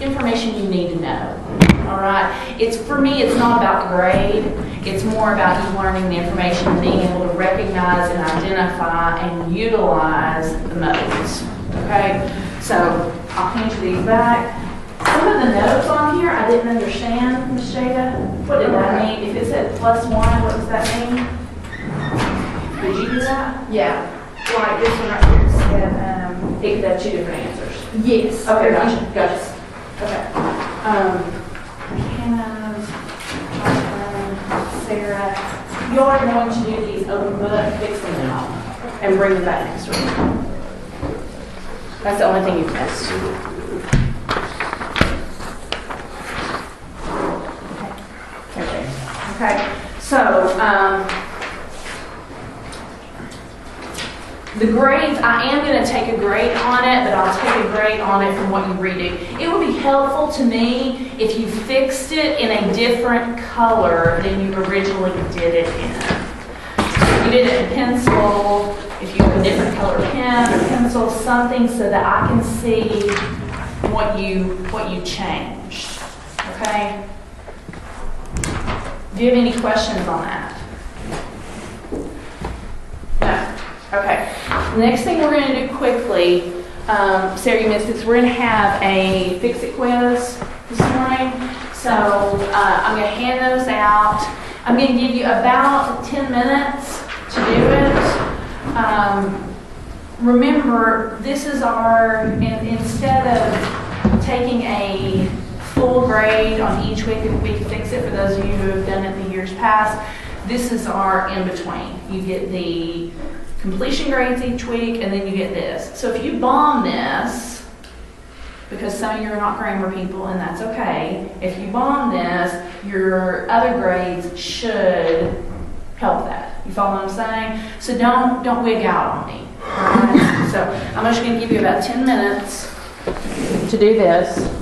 information you need to know. All right. For me, it's not about the grade. It's more about you learning the information and being able to recognize and identify and utilize the modes. Okay. So I'll hand you these back. Some of the notes on here I didn't understand, Ms. Jada. What did that mean? If it said +1, what does that mean? Did you do that? Yeah. Like this one right here said, It could have two different answers. yes. Okay, gotcha. Okay. Hannah, Sarah, you are going to do these open book, fix them now, and bring them back next week. That's the only thing you've missed. Okay. So, the grades, I am going to take a grade on it, but I'll take a grade on it from what you redo. It would be helpful to me if you fixed it in a different color than you originally did it in. If you did it in pencil, if you have a different color pen or pencil, something so that I can see what you changed. Okay? Do you have any questions on that? No. Okay. The next thing we're going to do quickly, Sarah, you missed this. We're going to have a fix-it quiz this morning. So I'm going to hand those out. I'm going to give you about 10 minutes to do it. Remember, this is instead of taking a full grade on each week of Week Fix It, for those of you who have done it in the years past, this is our in-between. You get the completion grades each week, and then you get this. So if you bomb this, because some of you are not grammar people, and that's okay, if you bomb this, your other grades should help that. You follow what I'm saying? So don't wig out on me. All right? So I'm just going to give you about 10 minutes to do this.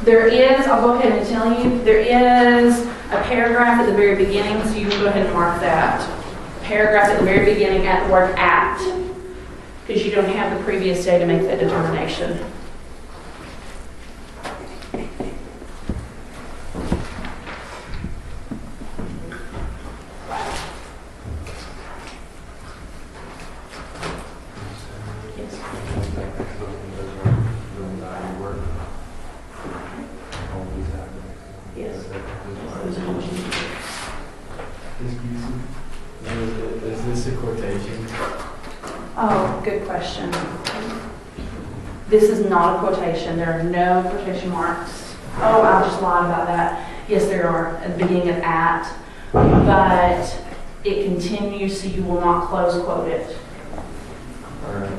There is, I'll go ahead and tell you, there is a paragraph at the very beginning, so you can go ahead and mark that. Paragraph at the very beginning at the word "at," because you don't have the previous day to make that determination. Is this a quotation? Oh, good question. This is not a quotation. There are no quotation marks. Oh, I just lied about that. Yes, there are at the beginning of "at," but it continues, so you will not close quote it. All right.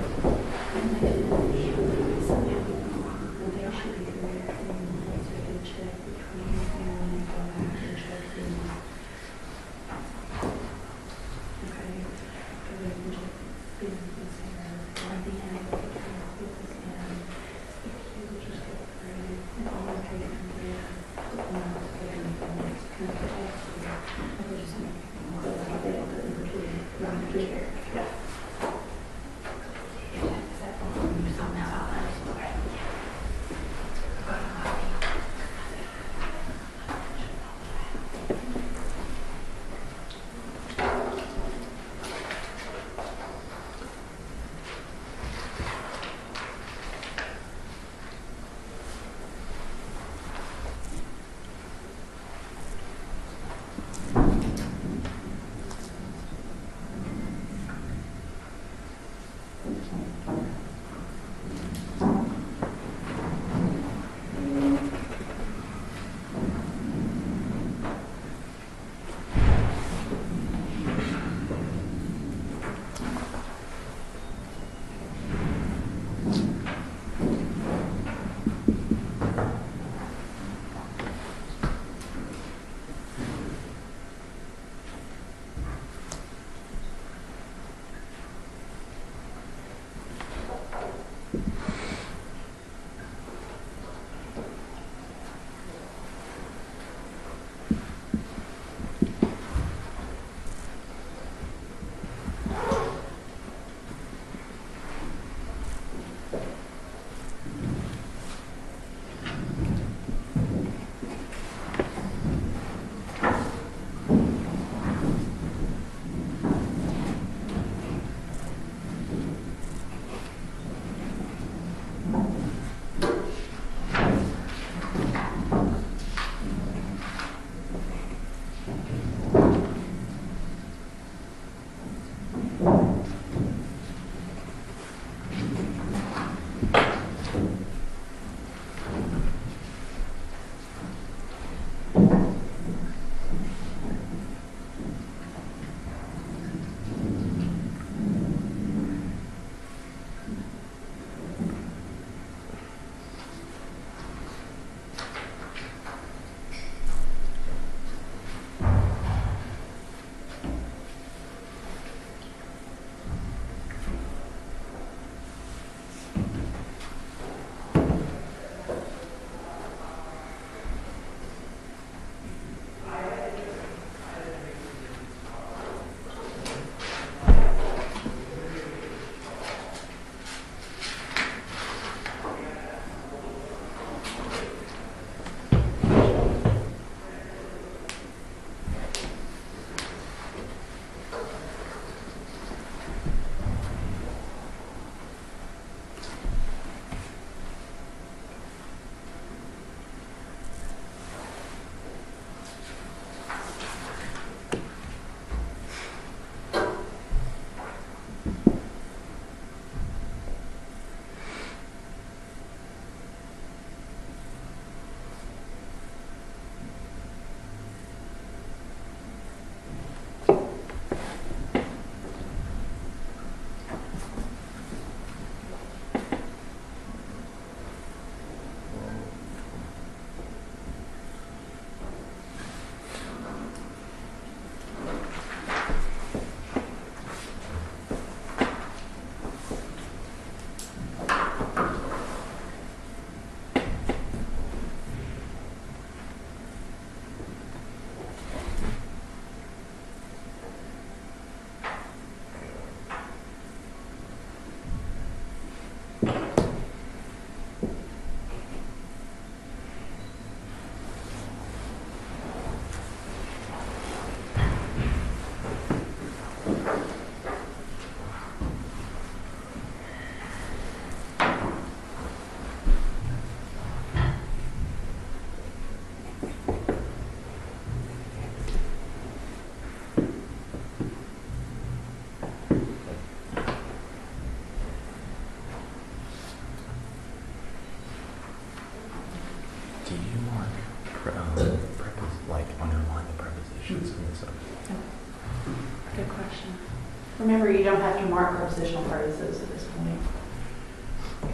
remember, you don't have to mark prepositional phrases at this point.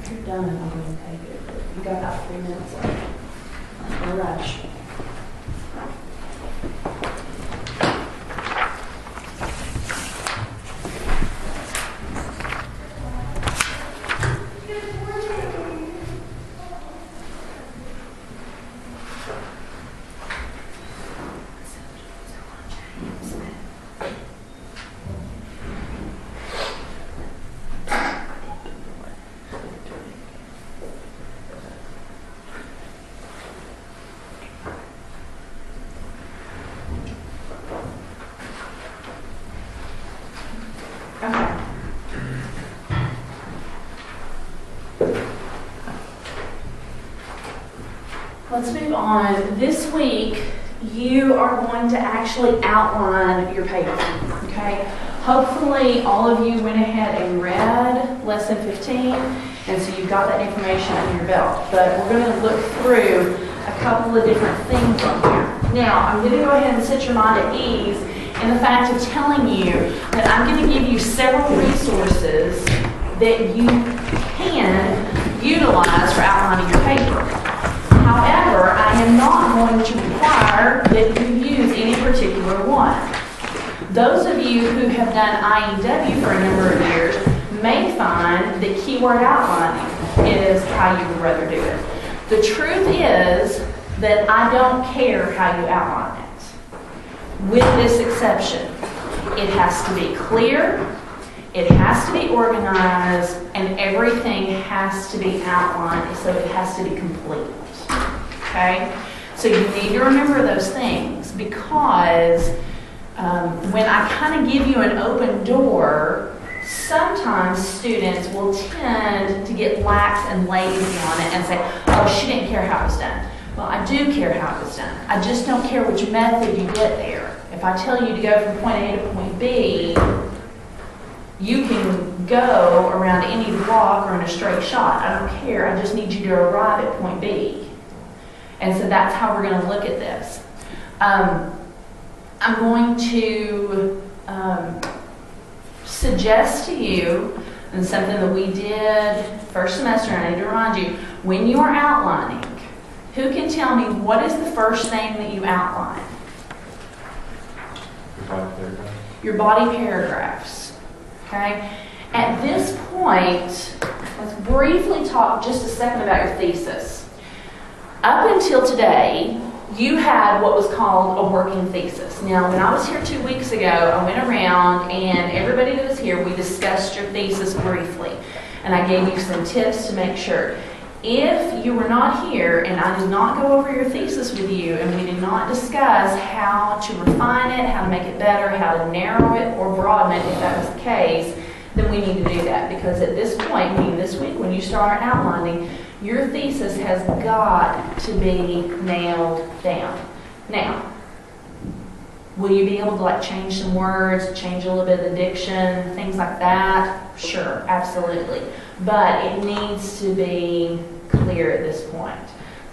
If you're done, I'm going to take it. You got about 3 minutes left. No rush. Okay. Let's move on. This week, you are going to actually outline your paper, okay? Hopefully, all of you went ahead and read Lesson 15, and so you've got that information under your belt. But we're going to look through a couple of different things on here. Now, I'm going to go ahead and set your mind at ease in the fact of telling you that I'm going to give you several resources that you can utilize for outlining your paper. However, I am not going to require that you use any particular one. Those of you who have done IEW for a number of years may find that keyword outlining is how you would rather do it. The truth is that I don't care how you outline it. With this exception, it has to be clear, it has to be organized, and everything has to be outlined, so it has to be complete. Okay? So you need to remember those things, because when I kind of give you an open door, sometimes students will tend to get lax and lazy on it and say, oh, she didn't care how it was done. Well, I do care how it was done. I just don't care which method you get there. If I tell you to go from point A to point B, you can go around any block or in a straight shot. I don't care. I just need you to arrive at point B. And so that's how we're going to look at this. I'm going to suggest to you, and something that we did first semester, and I need to remind you, when you are outlining, who can tell me what is the first name that you outline? Your body paragraphs. Okay? At this point, let's briefly talk just a second about your thesis. Up until today, you had what was called a working thesis. Now, when I was here 2 weeks ago, I went around and everybody that was here, we discussed your thesis briefly. And I gave you some tips to make sure. If you were not here and I did not go over your thesis with you and we did not discuss how to refine it, how to make it better, how to narrow it or broaden it if that was the case, then we need to do that. Because at this point, meaning this week, when you start outlining, your thesis has got to be nailed down. Now, will you be able to change some words, change a little bit of the diction, things like that? Sure, absolutely. But it needs to be clear at this point.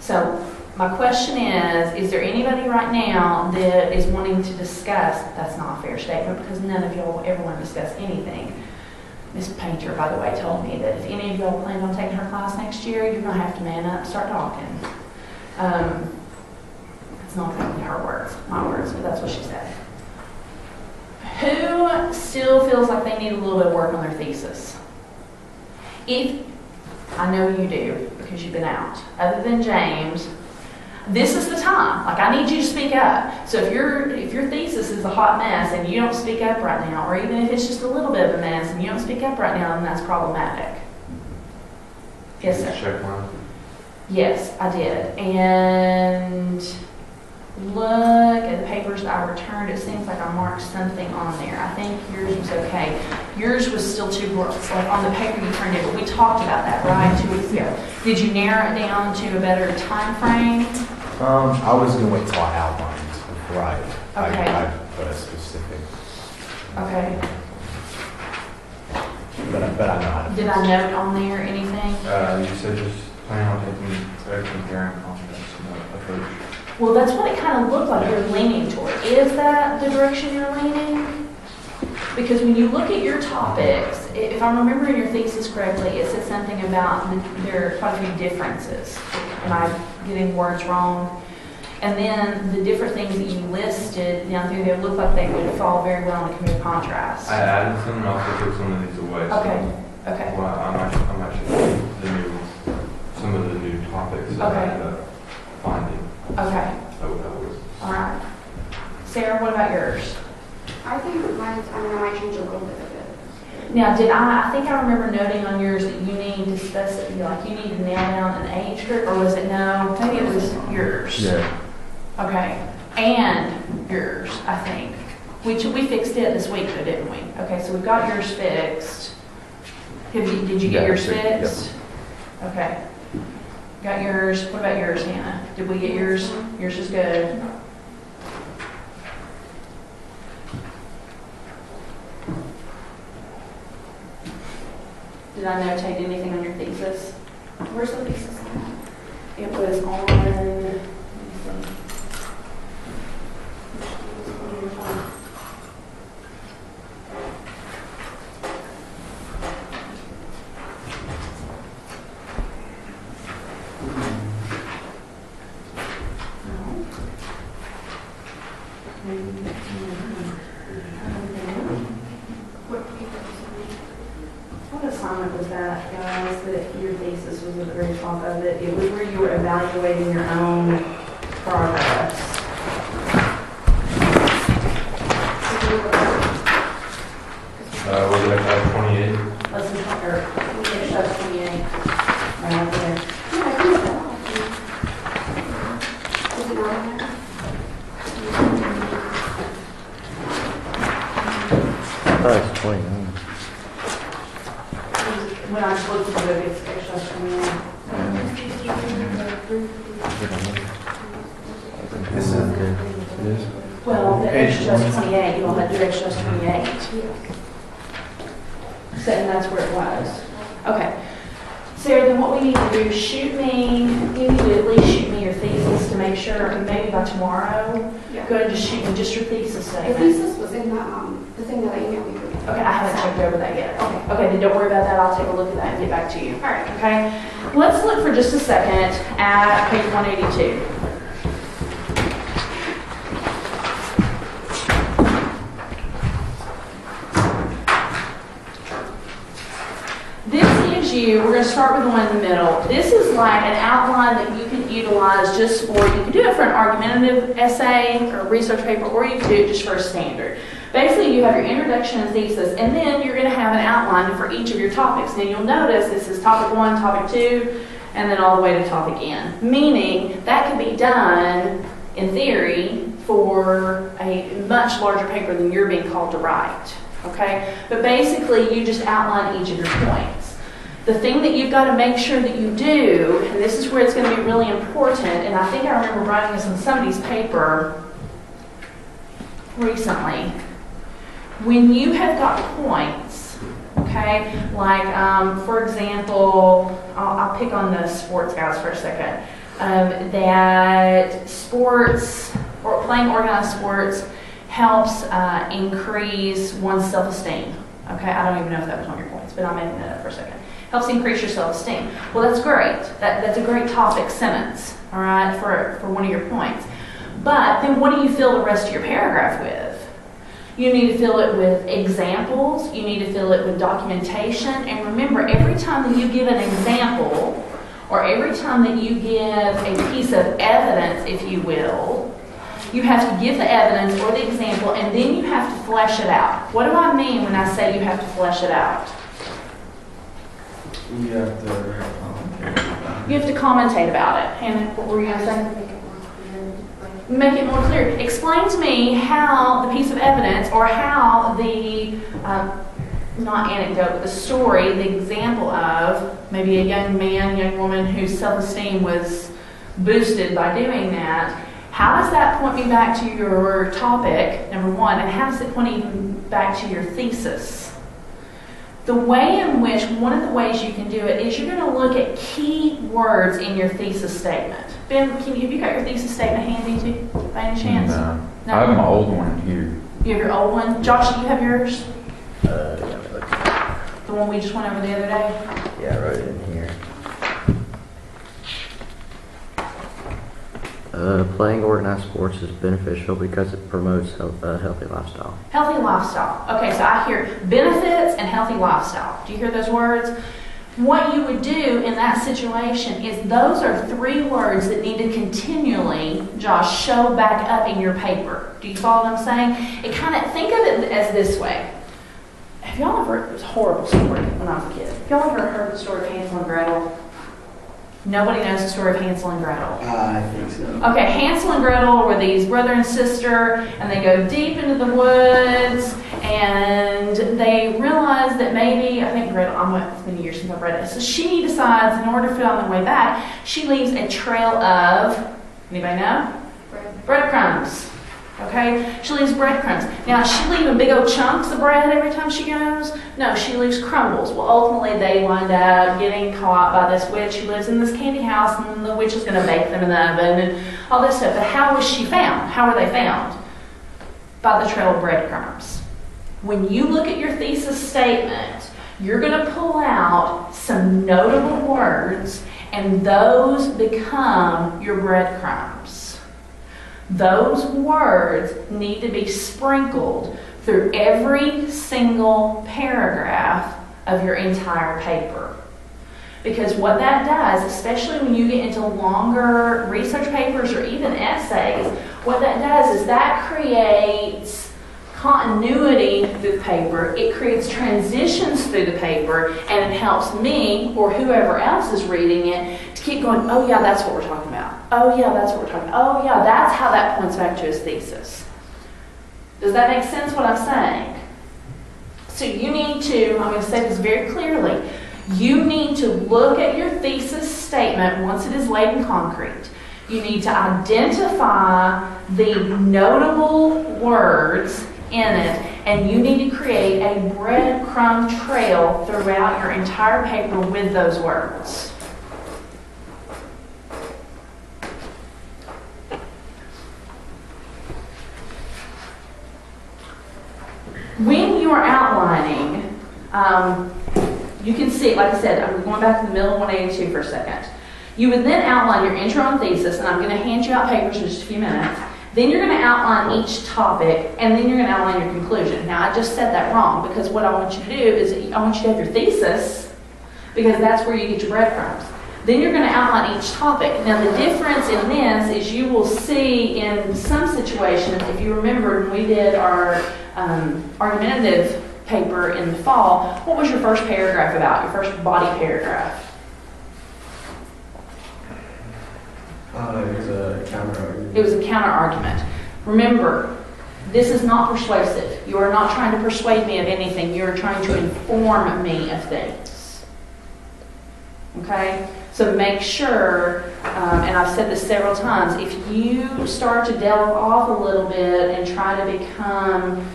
So my question is there anybody right now that is wanting to discuss, that's not a fair statement because none of y'all ever want to discuss anything. Miss Painter, by the way, told me that if any of y'all plan on taking her class next year, you're going to have to man up and start talking. It's not exactly her words, my words, but that's what she said. Who still feels like they need a little bit of work on their thesis? If, I know you do, because you've been out. Other than James, this is the time. I need you to speak up. So if your thesis is a hot mess and you don't speak up right now, or even if it's just a little bit of a mess and you don't speak up right now, then that's problematic. Yes, sir. Check mark. Yes, I did. And look at the papers that I returned. It seems like I marked something on there. I think yours was okay. Yours was still too broad, on the paper you turned in, but we talked about that, right, 2 weeks ago. Did you narrow it down to a better time frame? I was going to wait till I outlined before Okay. I put a specific, Okay. but I know how to. Did I note on there anything? You said just plan on taking a comparing contrast approach. Well, that's what it kind of looked like you're leaning toward. Is that the direction you're leaning? Because when you look at your topics, if I'm remembering your thesis correctly, it said something about there are quite a few differences. Am I getting words wrong? And then the different things that you listed down through there look like they would fall very well in community contrast. I added some and also took some of these away. So, Okay, okay. well, I'm actually some of the new topics that I Okay. ended up finding. Okay, So that was. all right. Sarah, what about yours? I think mine, I might change a little bit of it. Now, I think I remember noting on yours that you need to specify, like you need to nail down an age group, or was it no? Maybe it was yours. Yeah. Okay, and yours, I think. We fixed it this week though, didn't we? Okay, so we've got yours fixed. Did you get Yeah, yours yep. fixed? Okay. Got yours. What about yours, Hannah? Did we get yours? Yours is good. Did I notate anything on your thesis? Where's the thesis? It was on, let me see. What assignment was that, guys, that your thesis was at the very top of it? It was where you were evaluating your own progress. Was it like 28? Let's just talk, or, finish up 28, right over there. Yeah, I think so. Is it not in there? That's 29. When I just looked at it, it's just 28. This is good. It is. Well, the extra's 28, you don't have to do extra's 28. So, and that's where it was. Okay. Sarah, then what we need to do, you need to at least shoot me your thesis to make sure, and maybe by tomorrow, Yeah. go ahead and just shoot me just your thesis The statement. thesis was in the thing that I emailed you. Okay, I haven't checked over that yet. Okay, then don't worry about that, I'll take a look at that and get back to you. All right. Okay, let's look for just a second at page 182. This gives you, we're going to start with the one in the middle. This is like an outline that you can utilize just for, you can do it for an argumentative essay or research paper, or you can do it just for a standard. Basically, you have your introduction and thesis, and then you're going to have an outline for each of your topics. Then you'll notice this is topic 1, topic 2, and then all the way to topic N. Meaning, that can be done, in theory, for a much larger paper than you're being called to write. Okay? But basically, you just outline each of your points. The thing that you've got to make sure that you do, and this is where it's going to be really important, and I think I remember writing this on somebody's paper recently. When you have got points, okay, like for example, I'll pick on the sports guys for a second, that sports, or playing organized sports, helps increase one's self-esteem. Okay, I don't even know if that was one of your points, but I'm making that up for a second. Helps increase your self-esteem. Well, that's great. That's a great topic sentence, all right, for one of your points. But then what do you fill the rest of your paragraph with? You need to fill it with examples. You need to fill it with documentation. And remember, every time that you give an example, or every time that you give a piece of evidence, if you will, you have to give the evidence or the example, and then you have to flesh it out. What do I mean when I say you have to flesh it out? You have to You have to commentate about it. Hannah, what were you going to say? Make it more clear. Explain to me how the piece of evidence, or how the, not anecdote, but the story, the example of maybe a young man, young woman whose self-esteem was boosted by doing that. How does that point me back to your topic, number one, and how does it point even back to your thesis? The way in which, one of the ways you can do it is you're going to look at key words in your thesis statement. Ben, have you got your thesis statement handy too, by any chance? No. I have my old one here. You have your old one? Josh, do you have yours? The one we just went over the other day? Yeah, I wrote it in here. Playing organized sports is beneficial because it promotes a healthy lifestyle. Healthy lifestyle. Okay, so I hear benefits and healthy lifestyle. Do you hear those words? What you would do in that situation is those are 3 words that need to continually, Josh, show back up in your paper. Do you follow what I'm saying? It kind of, think of it as this way. Have y'all ever, it was a horrible story when I was a kid. Have y'all ever heard the story of Hansel and Gretel? Nobody knows the story of Hansel and Gretel. I think so. Okay, Hansel and Gretel were these brother and sister, and they go deep into the woods, and they realize that maybe, I think Gretel, it's been years since I've read it, so she decides in order to fit on the way back, she leaves a trail of, anybody know? Breadcrumbs. Okay, she leaves breadcrumbs. Now, is she leaving big old chunks of bread every time she goes? No, she leaves crumbles. Well, ultimately, they wind up getting caught by this witch who lives in this candy house, and the witch is going to bake them in the oven and all this stuff. But how was she found? How were they found? By the trail of breadcrumbs. When you look at your thesis statement, you're going to pull out some notable words, and those become your breadcrumbs. Those words need to be sprinkled through every single paragraph of your entire paper. Because what that does, especially when you get into longer research papers or even essays, what that does is that creates continuity through the paper, it creates transitions through the paper, and it helps me or whoever else is reading it to keep going, oh yeah, that's what we're talking about. Oh yeah, that's what we're talking about. Oh yeah, that's how that points back to his thesis. Does that make sense what I'm saying? So you need to, I'm going to say this very clearly, you need to look at your thesis statement once it is laid in concrete. You need to identify the notable words in it, and you need to create a breadcrumb trail throughout your entire paper with those words. When you are outlining, you can see, like I said, I'm going back to the middle of 182 for a second. You would then outline your intro and thesis, and I'm going to hand you out papers in just a few minutes. Then you're going to outline each topic, and then you're going to outline your conclusion. Now, I just said that wrong, because what I want you to do is I want you to have your thesis, because that's where you get your breadcrumbs. Then you're going to outline each topic. Now, the difference in this is you will see in some situations, if you remember when we did our argumentative paper in the fall, what was your first paragraph about, your first body paragraph? It was a counter argument. It was a counter argument. Remember, this is not persuasive. You are not trying to persuade me of anything. You are trying to inform me of things. Okay? So make sure, and I've said this several times, if you start to delve off a little bit and try to become,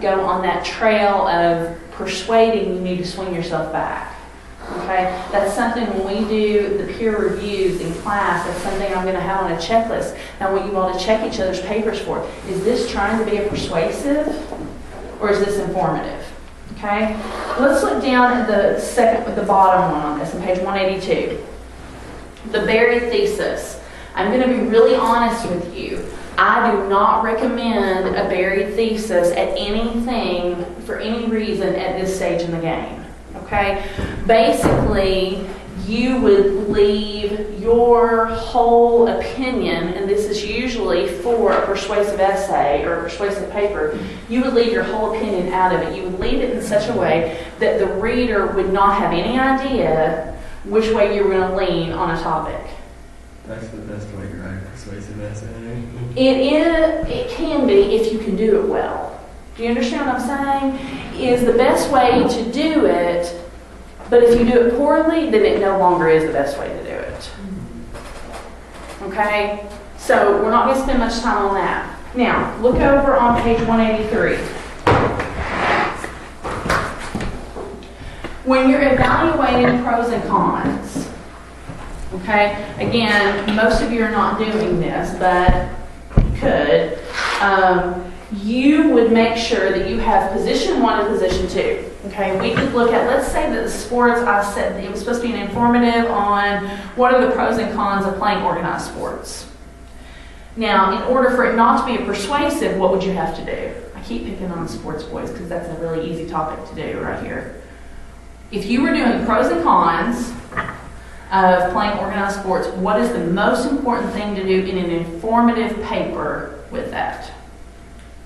go on that trail of persuading, you need to swing yourself back. Okay? That's something when we do the peer reviews in class, that's something I'm going to have on a checklist. Now, what you want to check each other's papers for, is this trying to be a persuasive or is this informative? Okay? Let's look down at the bottom one on this, on page 182. The buried thesis. I'm going to be really honest with you. I do not recommend a buried thesis at anything for any reason at this stage in the game. Okay? Basically, you would leave your whole opinion, and this is usually for a persuasive essay or a persuasive paper, you would leave your whole opinion out of it. You would leave it in such a way that the reader would not have any idea which way you were going to lean on a topic. That's the best way to write a persuasive essay. It can be if you can do it well. Do you understand what I'm saying? Is the best way to do it, but if you do it poorly, then it no longer is the best way to do it. Okay? So we're not going to spend much time on that. Now, look over on page 183. When you're evaluating pros and cons, okay? Again, most of you are not doing this, but you could. you would make sure that you have position 1 and position 2. Okay, we could look at, let's say that the sports, I said it was supposed to be an informative on what are the pros and cons of playing organized sports. Now, in order for it not to be a persuasive, what would you have to do? I keep picking on the sports boys because that's a really easy topic to do right here. If you were doing the pros and cons of playing organized sports, what is the most important thing to do in an informative paper with that?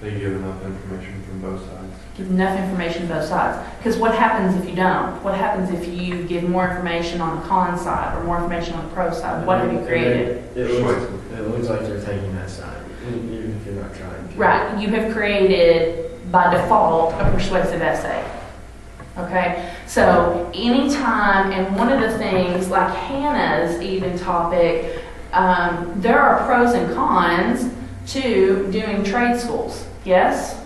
They give enough information from both sides. Give enough information both sides. Because what happens if you don't? What happens if you give more information on the con side or more information on the pro side? What have you created? It looks like you're taking that side, even if you're not trying to. Right, you have created by default a persuasive essay. Okay, so anytime, and one of the things like Hannah's even topic, there are pros and cons to doing trade schools, yes?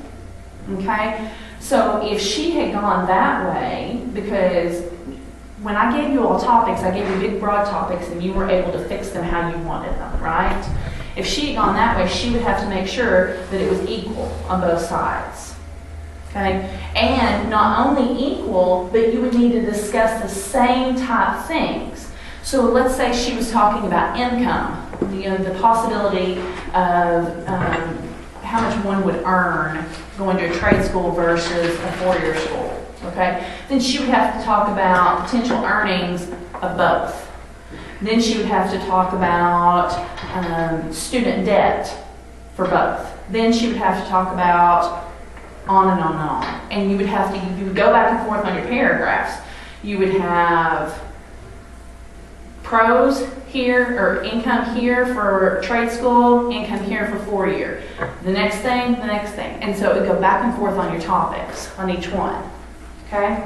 Okay, so if she had gone that way, because when I gave you all topics, I gave you big broad topics and you were able to fix them how you wanted them, right? If she had gone that way, she would have to make sure that it was equal on both sides. Okay, and not only equal, but you would need to discuss the same type things. So let's say she was talking about income, the possibility of how much one would earn going to a trade school versus a four-year school. Okay, then she would have to talk about potential earnings of both. Then she would have to talk about student debt for both. Then she would have to talk about on and on and on. And you would go back and forth on your paragraphs. You would have pros here, or income here for trade school, income here for four-year. The next thing, the next thing. And so it would go back and forth on your topics, on each one. Okay?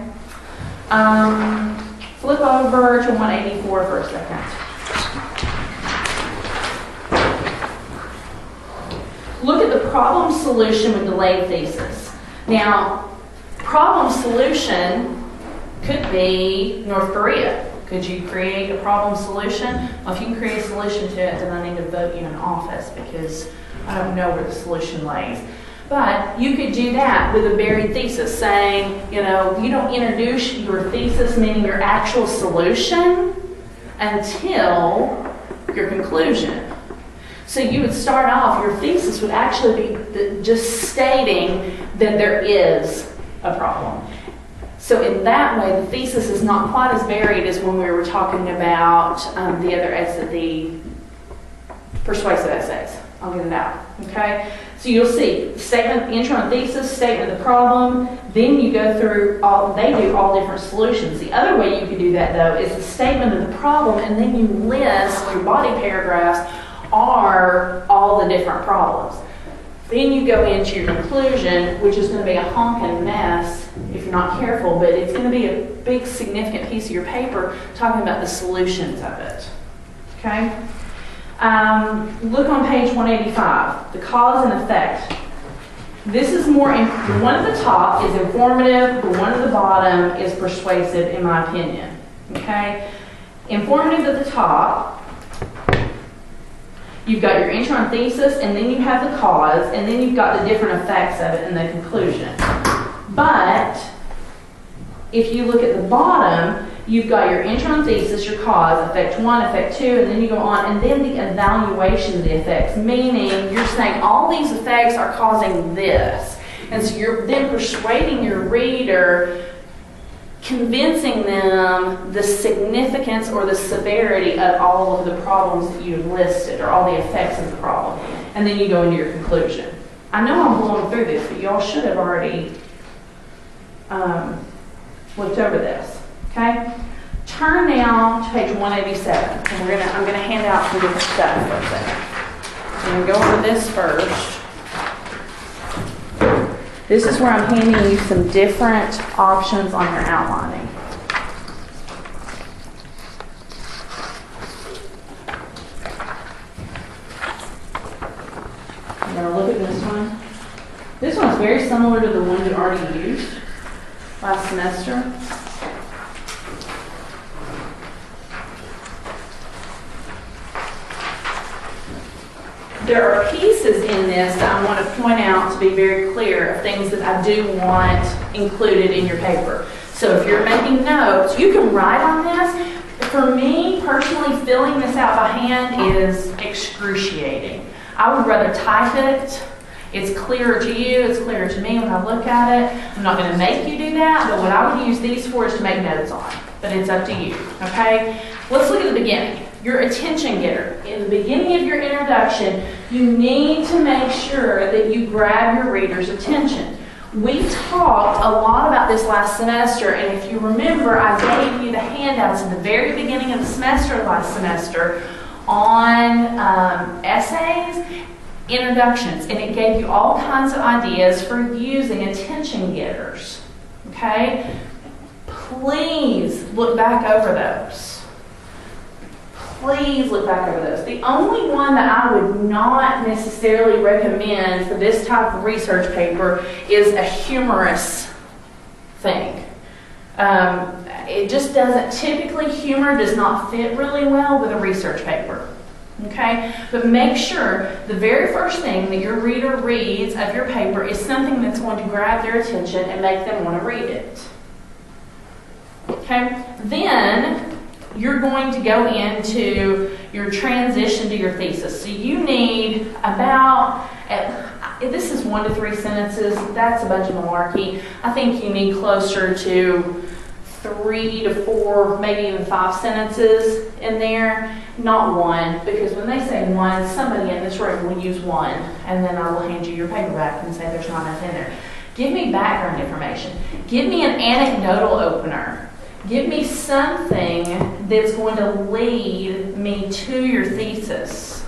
Flip over to 184 for a second. Look at the problem solution with delayed thesis. Now, problem solution could be North Korea. Could you create a problem solution? Well, if you can create a solution to it, then I need to vote you in office because I don't know where the solution lays. But you could do that with a buried thesis, saying, you don't introduce your thesis, meaning your actual solution, until your conclusion. So you would start off, your thesis would actually be just stating that there is a problem. So in that way, the thesis is not quite as buried as when we were talking about the persuasive essays. I'll get it out, okay? So you'll see statement, intro and thesis, statement of the problem, then you go through they do all different solutions. The other way you could do that though is the statement of the problem, and then you list your body paragraphs are all the different problems. Then you go into your conclusion, which is going to be a honking mess if you're not careful, but it's going to be a big significant piece of your paper talking about the solutions of it. Okay? Look on page 185, the cause and effect. This is more, the one at the top is informative, the one at the bottom is persuasive in my opinion. Okay? Informative at the top, you've got your intro and thesis, and then you have the cause, and then you've got the different effects of it in the conclusion. But if you look at the bottom, you've got your intro and thesis, your cause, effect 1, effect 2, and then you go on, and then the evaluation of the effects, meaning you're saying all these effects are causing this. And so you're then persuading your reader, convincing them the significance or the severity of all of the problems that you've listed, or all the effects of the problem. And then you go into your conclusion. I know I'm blowing through this, but y'all should have already looked over this. Okay? Turn now to page 187. And I'm gonna hand out some different stuff for a second. I'm gonna go over this first. This is where I'm handing you some different options on your outlining. I'm going to look at this one. This one is very similar to the one you already used last semester. there are pieces in this that I want to point out to be very clear of things that I do want included in your paper. So if you're making notes, you can write on this. For me, personally, filling this out by hand is excruciating. I would rather type it. It's clearer to you, it's clearer to me when I look at it. I'm not going to make you do that, but what I would use these for is to make notes on. But it's up to you, okay? Let's look at the beginning. Your attention getter. In the beginning of your introduction, you need to make sure that you grab your reader's attention. We talked a lot about this last semester, and if you remember, I gave you the handouts at the very beginning of the semester last semester on essays, introductions, and it gave you all kinds of ideas for using attention getters, okay? Please look back over those. Please look back over those. The only one that I would not necessarily recommend for this type of research paper is a humorous thing. It just doesn't, typically humor does not fit really well with a research paper. Okay? But make sure the very first thing that your reader reads of your paper is something that's going to grab their attention and make them want to read it. Okay? Then you're going to go into your transition to your thesis. So you need about, this is 1 to 3 sentences. That's a bunch of malarkey. I think you need closer to 3 to 4, maybe even 5 sentences in there, not 1, because when they say 1, somebody in this room will use 1, and then I will hand you your paper back and say there's not enough in there. Give me background information. Give me an anecdotal opener. Give me something that's going to lead me to your thesis.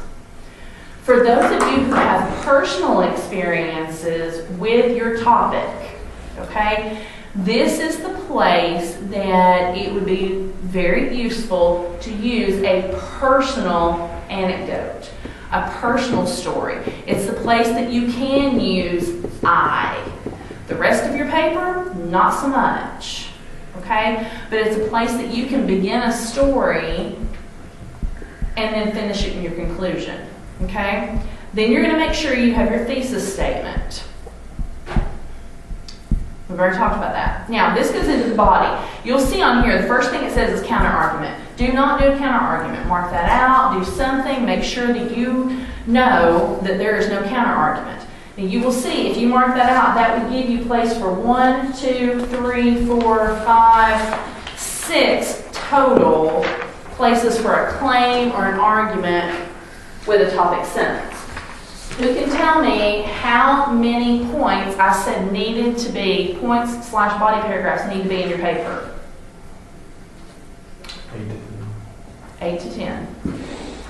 For those of you who have personal experiences with your topic, okay, this is the place that it would be very useful to use a personal anecdote, a personal story. It's the place that you can use I. The rest of your paper, not so much. Okay? But it's a place that you can begin a story and then finish it in your conclusion. Okay? Then you're going to make sure you have your thesis statement. We've already talked about that. Now, this goes into the body. You'll see on here, the first thing it says is counter-argument. Do not do a counter-argument. Mark that out. Do something. Make sure that you know that there is no counter-argument. And you will see, if you mark that out, that would give you place for 1, 2, 3, 4, 5, 6 total places for a claim or an argument with a topic sentence. Who can tell me how many points I said needed to be, points/body paragraphs need to be in your paper? 8 to 10.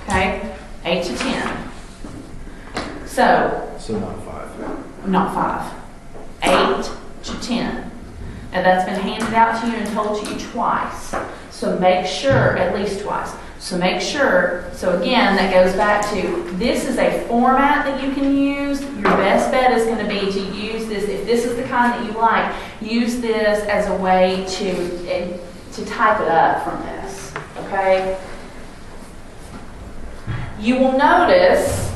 Okay? 8 to 10. So not 5. Not 5. 8 to 10. Now that's been handed out to you and told to you twice. So make sure, at least twice. So make sure, so again, that goes back to, this is a format that you can use. Your best bet is going to be to use this, if this is the kind that you like, use this as a way to type it up from this, okay? You will notice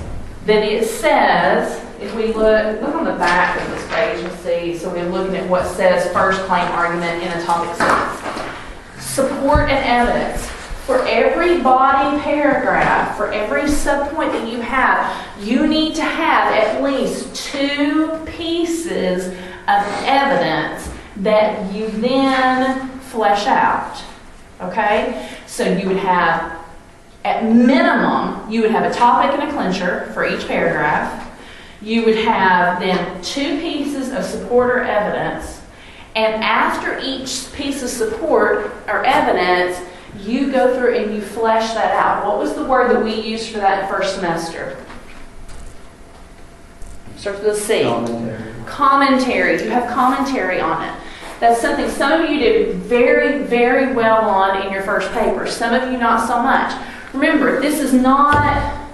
that it says, if we look on the back of this page and see, so we're looking at what says first claim argument in a topic sentence. Support and evidence. For every body paragraph, for every subpoint that you have, you need to have at least 2 pieces of evidence that you then flesh out. Okay? So you would have, at minimum, you would have a topic and a clincher for each paragraph. You would have then 2 pieces of support or evidence. And after each piece of support or evidence, you go through and you flesh that out. What was the word that we used for that first semester? Starts with a C. Commentary. Commentary. You have commentary on it. That's something some of you did very, very well on in your first paper. Some of you not so much. Remember, this is not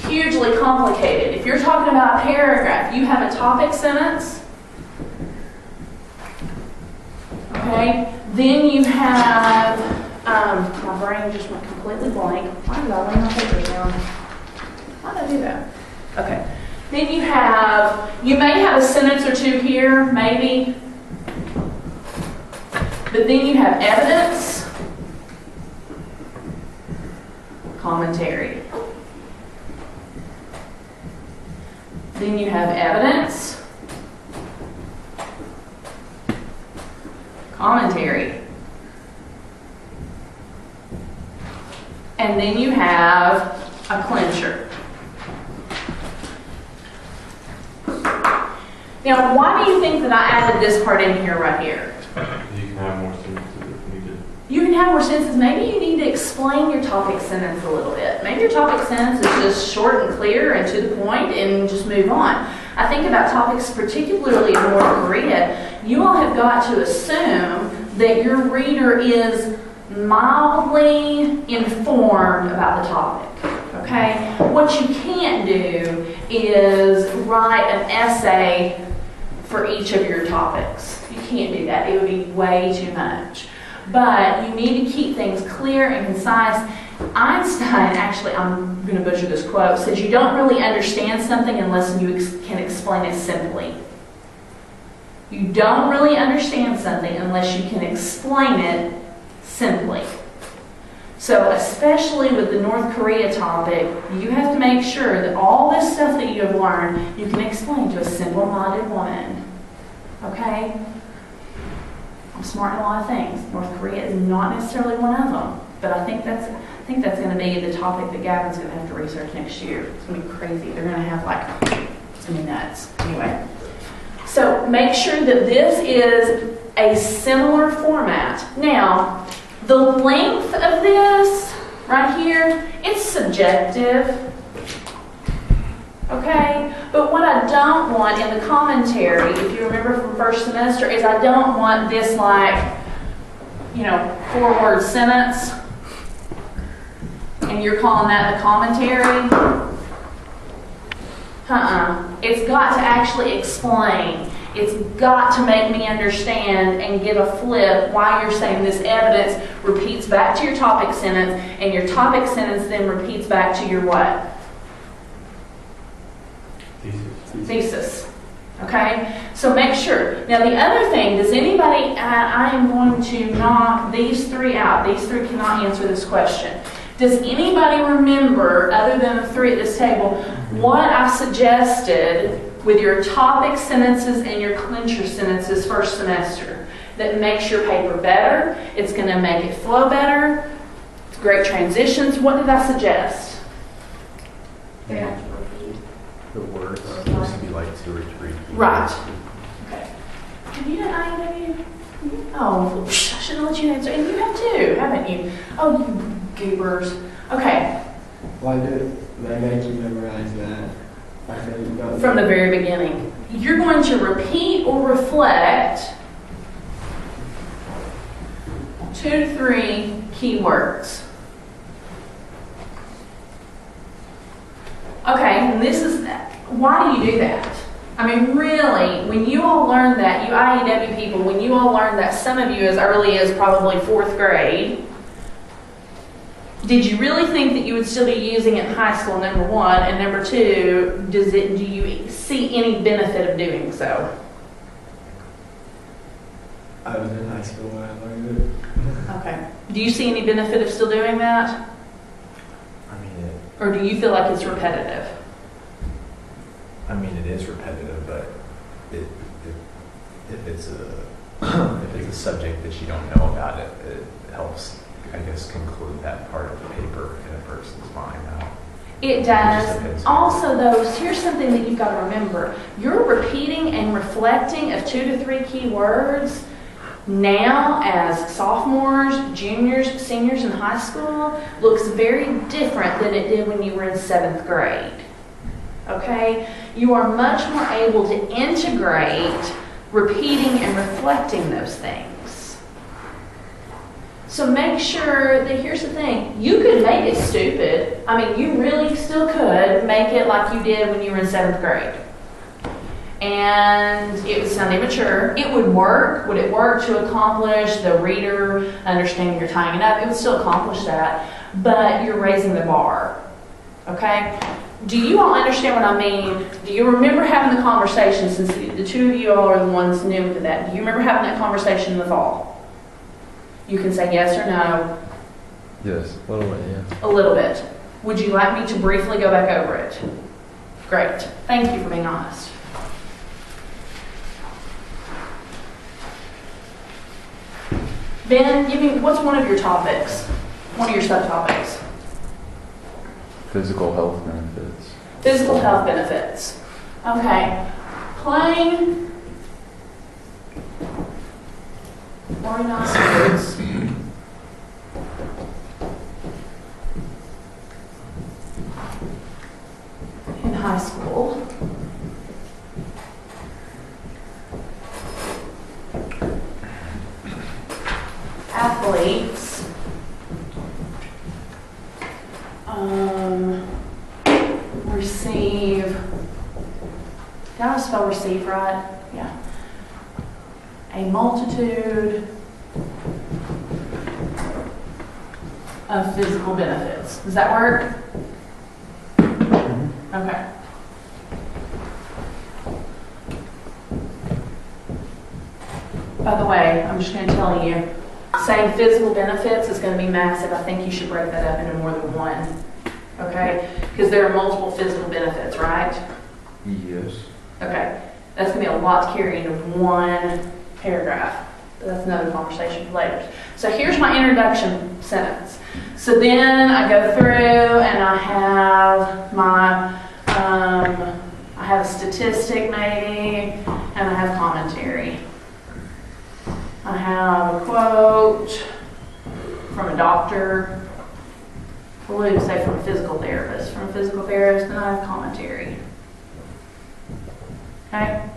hugely complicated. If you're talking about a paragraph, you have a topic sentence. Okay? Then you have, my brain just went completely blank. Why did I lay my papers down? How did I do that? Okay. Then you may have a sentence or two here, maybe. But then you have evidence, commentary. Then you have evidence, commentary. And then you have a clincher. Now, why do you think that I added this part in here right here? You can have more sentences if needed. You can have more sentences. Maybe you need to explain your topic sentence a little bit. Maybe your topic sentence is just short and clear and to the point and just move on. I think about topics particularly in North Korea, you all have got to assume that your reader is mildly informed about the topic, okay? What you can't do is write an essay for each of your topics. You can't do that. It would be way too much. But you need to keep things clear and concise. Einstein, actually, I'm going to butcher this quote, says you don't really understand something unless you can explain it simply. You don't really understand something unless you can explain it simply. So especially with the North Korea topic, you have to make sure that all this stuff that you have learned, you can explain to a simple-minded woman. Okay? I'm smart in a lot of things. North Korea is not necessarily one of them. But I think that's going to be the topic that Gavin's going to have to research next year. It's going to be crazy. They're going to have it's going to be nuts. Anyway. So make sure that this is a similar format. Now, the length of this right here, it's subjective. Okay? But what I don't want in the commentary, if you remember from first semester, is I don't want this 4-word sentence. And you're calling that the commentary? It's got to actually explain. It's got to make me understand and give a flip why you're saying this evidence repeats back to your topic sentence, and your topic sentence then repeats back to your what? Thesis. Okay? So make sure. Now the other thing, does anybody, I am going to knock these three out. These three cannot answer this question. Does anybody remember, other than the three at this table, what I suggested with your topic sentences and your clincher sentences first semester that makes your paper better? It's going to make it flow better. It's great transitions. What did I suggest? They have to repeat. The words used to be like 2 or 3 keywords. Right. Okay. Have you done IEW? Oh, I should have let you answer. And you have too, haven't you? Oh, you goobers. Okay. Why did they make you memorize that? From the very beginning. You're going to repeat or reflect 2 to 3 keywords. Okay, and this is, why do you do that? I mean, really, when you all learn that, you IEW people, when you all learn that, some of you as early as probably 4th grade, did you really think that you would still be using it in high school, number one? And number two, do you see any benefit of doing so? I was in high school when I learned it. Okay. Do you see any benefit of still doing that? Or do you feel like it's repetitive? It is repetitive, but if it's a subject that you don't know about, it helps, I guess, conclude that part of the paper in a person's mind. It does. Also, though, here's something that you've got to remember. Your repeating and reflecting of 2 to 3 key words now as sophomores, juniors, seniors in high school looks very different than it did when you were in 7th grade. Okay? You are much more able to integrate repeating and reflecting those things. So make sure that, here's the thing, you could make it stupid. You really still could make it like you did when you were in 7th grade. And it would sound immature. It would work. Would it work to accomplish the reader understanding you're tying it up? It would still accomplish that, but you're raising the bar. Okay? Do you all understand what I mean? Do you remember having the conversation, since the two of you all are the ones new to that, do you remember having that conversation in the fall? You can say yes or no, Yes. A little bit, yeah. a little bit. Would you like me to briefly go back over it? Great. Thank you for being honest. Ben, give me, what's one of your topics? One of your subtopics? Physical health benefits. Physical health benefits. Okay. Playing organized sports in high school athletes receive, did I spell receive right? Yeah. A multitude of physical benefits. Does that work? Okay. By the way, I'm just going to tell you, saying physical benefits is going to be massive. I think you should break that up into more than one. Okay? Because there are multiple physical benefits, right? Yes. Okay. That's going to be a lot to carry into one paragraph. But that's another conversation for later. So here's my introduction sentence. So then I go through and I have my, I have a statistic maybe, and I have commentary. I have a quote from a doctor. We'll even say from a physical therapist. From a physical therapist, then I have commentary. Okay?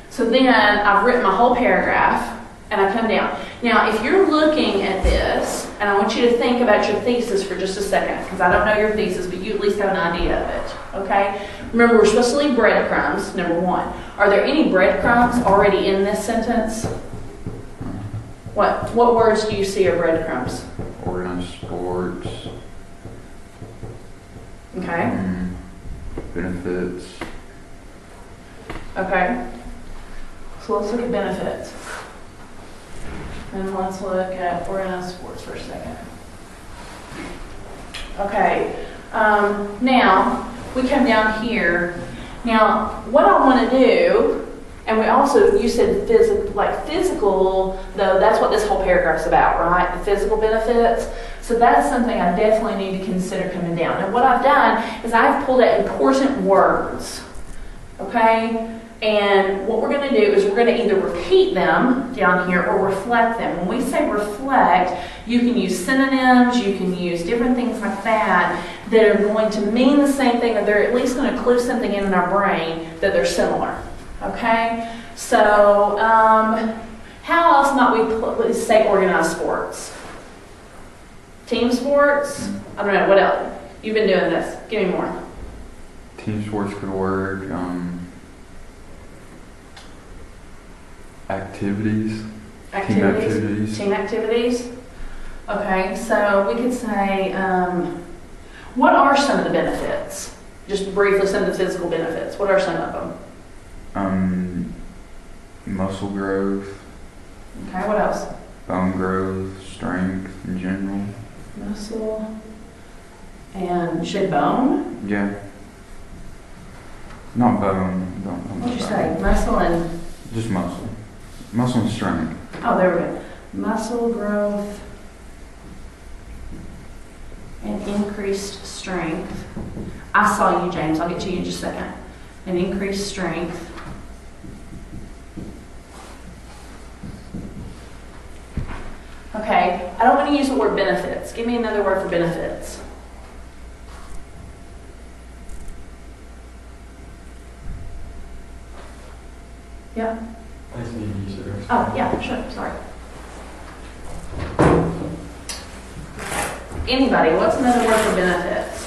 So then I've written my whole paragraph and I come down. Now, if you're looking at this, and I want you to think about your thesis for just a second, because I don't know your thesis, but you at least have an idea of it. Okay? Remember, we're supposed to leave breadcrumbs, number one. Are there any breadcrumbs already in this sentence? What words do you see are breadcrumbs? Organized sports. Okay. Benefits. Okay. So let's look at benefits. And let's look at organized sports for a second. Okay. Now, we come down here. Now, what I want to do, and we also, you said physical, though, that's what this whole paragraph's about, right? The physical benefits. So that's something I definitely need to consider coming down. And what I've done is I've pulled out important words, okay? And what we're going to do is we're going to either repeat them down here or reflect them. When we say reflect, you can use synonyms, you can use different things like that that are going to mean the same thing, or they're at least going to clue something in our brain that they're similar. Okay? So, how else might we say organized sports? Team sports? I don't know. What else? You've been doing this. Give me more. Team sports could work. Activities. Team activities. Team activities. Okay, so we could say, what are some of the benefits? Just briefly, some of the physical benefits. What are some of them? Muscle growth. Okay, what else? Bone growth, strength in general. Muscle and you said bone? Yeah. Not bone. What'd you say? Muscle and, Just muscle. Muscle and strength. oh, there we go. Muscle growth and increased strength. I saw you, James. I'll get to you in just a second. And increased strength. Okay, I don't want to use the word benefits. Give me another word for benefits. Yeah? Nice meeting you, sir. Oh, yeah, sure, sorry. Anybody, what's another word for benefits?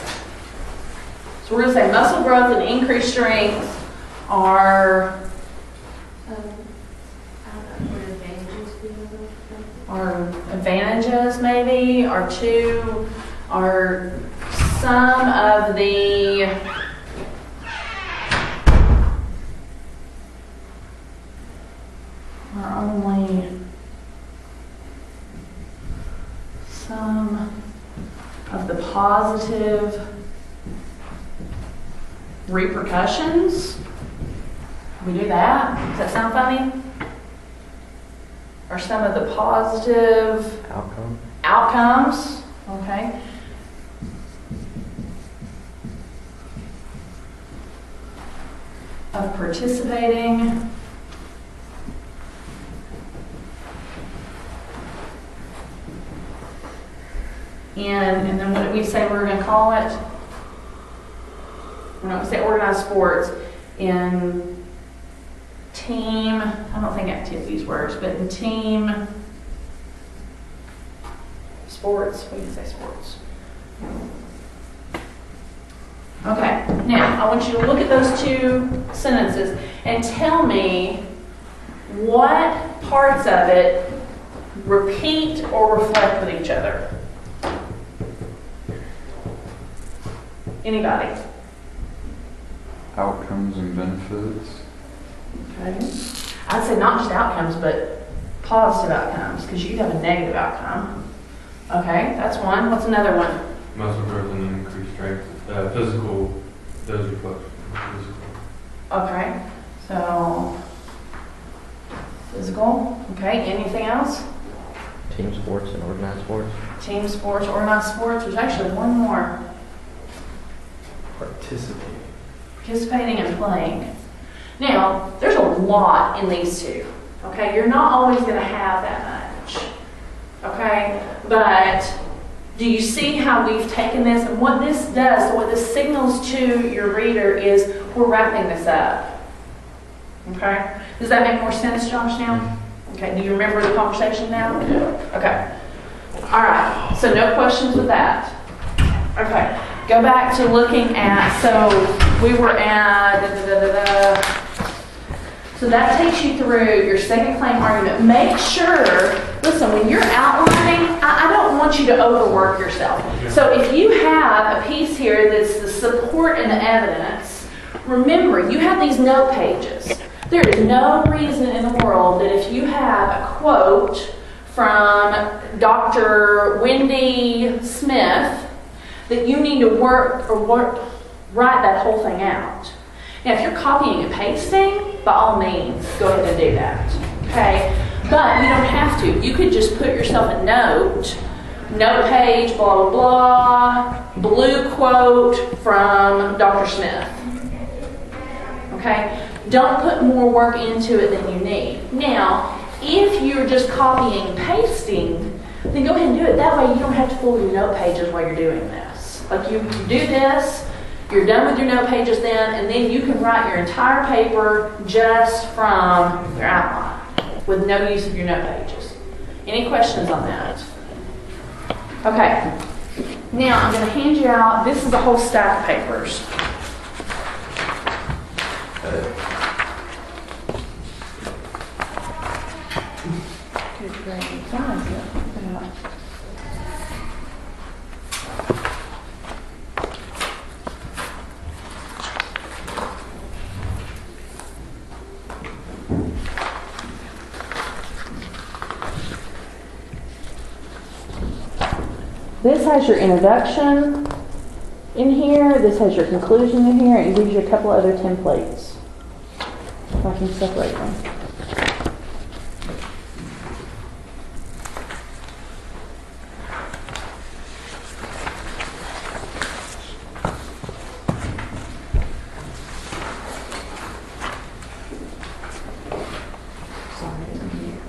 So we're going to say muscle growth and increased strength are advantages maybe, are some of the some of the positive repercussions. We do that? Does that sound funny? Or some of the positive Outcome. outcomes, okay? Of participating and then what did we say we were gonna call it? We're not gonna say organized sports in team, I don't think activities works, but in team sports, we can say sports. Okay, now I want you to look at those two sentences and tell me what parts of it repeat or reflect with each other. Anybody? Outcomes and benefits. Okay. I'd say not just outcomes, but positive outcomes, because you could have a negative outcome. Okay, that's one. What's another one? Muscle growth and increased strength. Physical, those reflect physical. Okay, so physical. Okay, anything else? Team sports and organized sports. Team sports, organized sports. There's actually one more. Participating and playing. Now, there's a lot in these two. Okay, you're not always going to have that much. Okay, but do you see how we've taken this and what this does, what this signals to your reader is we're wrapping this up. Okay, does that make more sense, Josh, now? Okay, do you remember the conversation now? Yeah. Okay, all right, so no questions with that. Okay, go back to looking at, so we were at, so that takes you through your second claim argument. Make sure, listen, when you're outlining, I don't want you to overwork yourself. So if you have a piece here that's the support and the evidence, remember, you have these note pages. There is no reason in the world that if you have a quote from Dr. Wendy Smith, that you need to write that whole thing out. Now, if you're copying and pasting, by all means, go ahead and do that, okay? But you don't have to. You could just put yourself a note page, blah, blah, blah, blue quote from Dr. Smith, okay? Don't put more work into it than you need. Now, if you're just copying and pasting, then go ahead and do it. That way you don't have to fool your note pages while you're doing this. Like you do this, you're done with your note pages then, and then you can write your entire paper just from your outline with no use of your note pages. Any questions on that? Okay, now I'm going to hand you out, this is a whole stack of papers. Good grade, fine, yeah. This has your introduction in here, this has your conclusion in here, and it gives you a couple other templates. If I can separate them.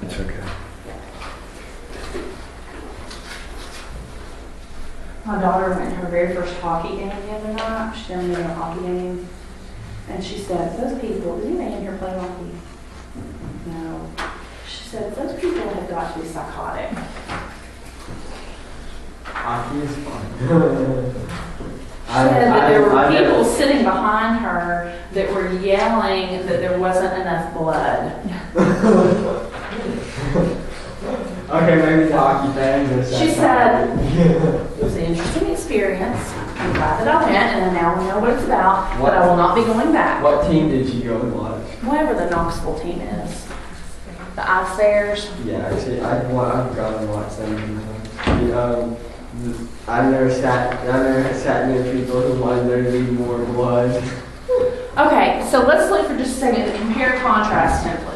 It's okay. My daughter went to her very first hockey game the other night. She done a hockey game. And she said, those people, does anybody in here play hockey? No. She said, those people have got to be psychotic. Hockey is fun. She said that there were people sitting behind her that were yelling that there wasn't enough blood. Okay, maybe the hockey fans. She said, it was an interesting experience. I'm glad that I went, and now we know what it's about, but I will not be going back. What team did you go and watch? Whatever the Knoxville team is. The Ice Bears. Yeah, actually, I've gone and watched them a few times. I've never sat near people who wanted there to be more blood. Okay, so let's look for just a second at the compare contrast template.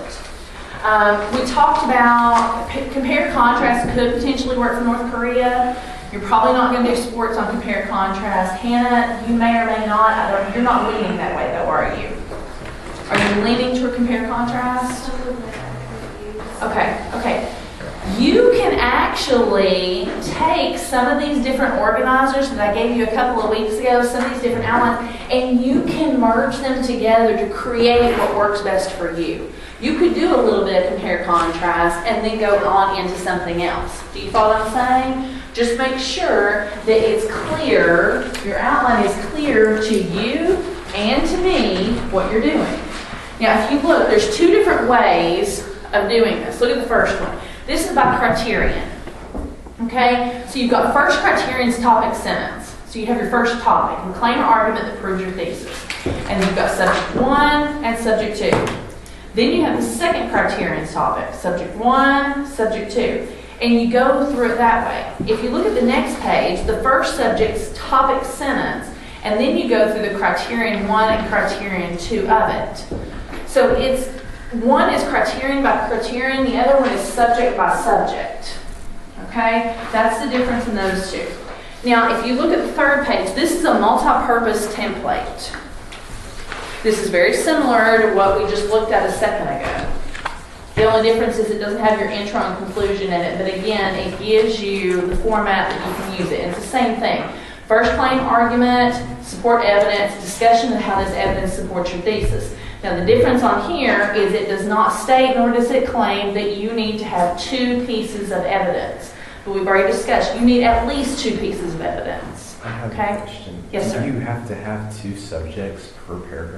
We talked about compare contrast could potentially work for North Korea. You're probably not going to do sports on compare contrast. Hannah, you may or may not. You're not leaning that way though, are you? Are you leaning toward compare contrast? Okay. You can actually take some of these different organizers that I gave you a couple of weeks ago, some of these different outlines, and you can merge them together to create what works best for you. You could do a little bit of compare contrast and then go on into something else. Do you follow what I'm saying? Just make sure that it's clear, your outline is clear to you and to me what you're doing. Now, if you look, there's two different ways of doing this. Look at the first one. This is by criterion. Okay? So you've got first criterion's topic sentence. So you have your first topic, and claim or argument that proves your thesis. And you've got subject 1 and subject 2. Then you have the second criterion's topic, subject 1, subject 2. And you go through it that way. If you look at the next page, the first subject's topic sentence, and then you go through the criterion 1 and criterion 2 of it. So it's one is criterion by criterion, the other one is subject by subject. Okay? That's the difference in those two. Now, if you look at the third page, this is a multi-purpose template. This is very similar to what we just looked at a second ago. The only difference is it doesn't have your intro and conclusion in it, but again, it gives you the format that you can use it. It's the same thing. First claim, argument, support evidence, discussion of how this evidence supports your thesis. Now the difference on here is it does not state nor does it claim that you need to have 2 pieces of evidence. But we've already discussed you need at least 2 pieces of evidence. I have Okay? a question. Yes, sir. Do you have to have 2 subjects per paragraph?